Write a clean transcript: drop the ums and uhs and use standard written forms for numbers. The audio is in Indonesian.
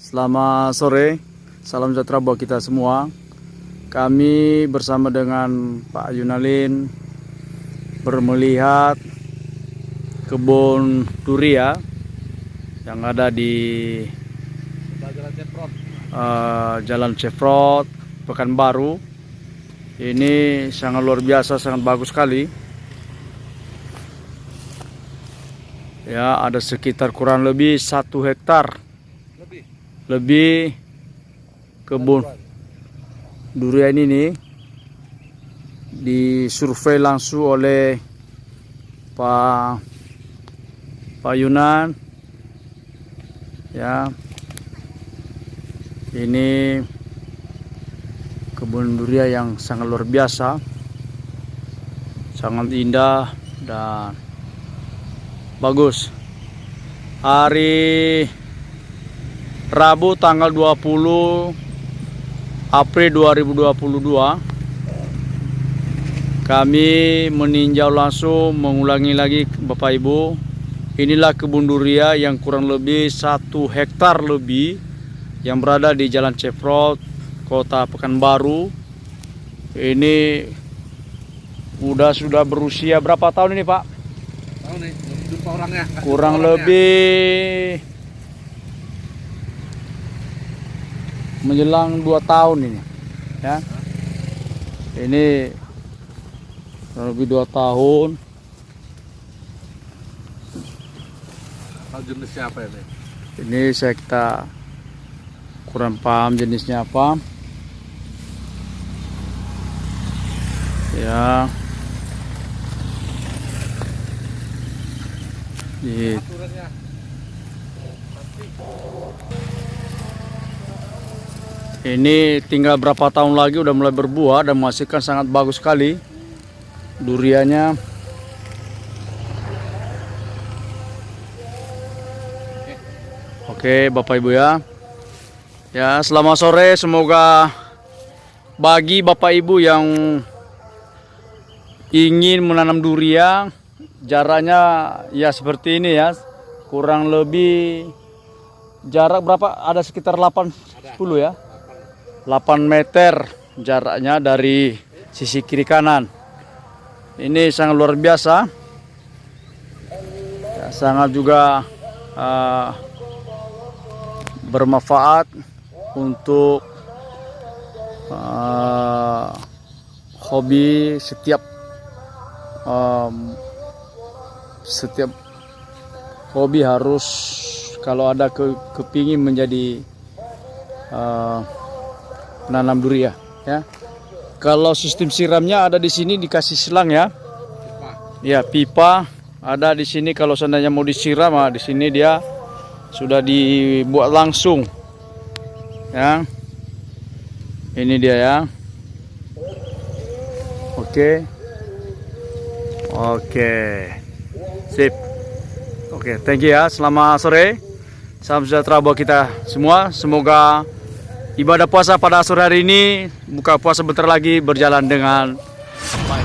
Selamat sore, salam sejahtera buat kita semua. Kami bersama dengan Pak Yunalin melihat kebun durian yang ada di Jalan Cefrot, Pekanbaru. Ini sangat luar biasa, sangat bagus sekali. Ya, ada sekitar kurang lebih 1 hektar lebih kebun durian ini disurvei langsung oleh Pak Yunan. Ya, ini kebun durian yang sangat luar biasa, sangat indah dan bagus. Hari Rabu tanggal 20 April 2022 kami meninjau langsung, mengulangi lagi Bapak Ibu. Inilah kebun durian yang kurang lebih 1 hektar lebih yang berada di Jalan Cefrot, Kota Pekanbaru. Ini sudah berusia berapa tahun ini, Pak? Tahun nih, jumpa orangnya. Kurang lebih menjelang 2 tahun ini, ya. Ini kurang lebih 2 tahun. Tahu jenisnya apa ini? Ini kita kurang paham jenisnya apa. Ya. Aturannya. Ini tinggal berapa tahun lagi udah mulai berbuah dan menghasilkan sangat bagus sekali duriannya. Oke, Bapak Ibu ya. Ya, selamat sore. Semoga bagi Bapak Ibu yang ingin menanam durian, jaraknya ya seperti ini ya. Kurang lebih jarak berapa? Ada sekitar 8-10 ya. 8 meter jaraknya dari sisi kiri kanan. Ini sangat luar biasa. Ya, sangat juga bermanfaat untuk hobi setiap hobi harus, kalau ada kepingin menjadi penanam durian ya. Kalau sistem siramnya ada di sini, dikasih selang ya. Ya, pipa ada di sini. Kalau seandainya mau disiram, di sini dia sudah dibuat langsung. Ya. Ini dia ya. Oke. Oke. Sip. Oke, thank you ya. Selamat sore. Salam sejahtera buat kita semua. Semoga ibadah puasa pada sore hari ini, buka puasa bentar lagi berjalan dengan baik.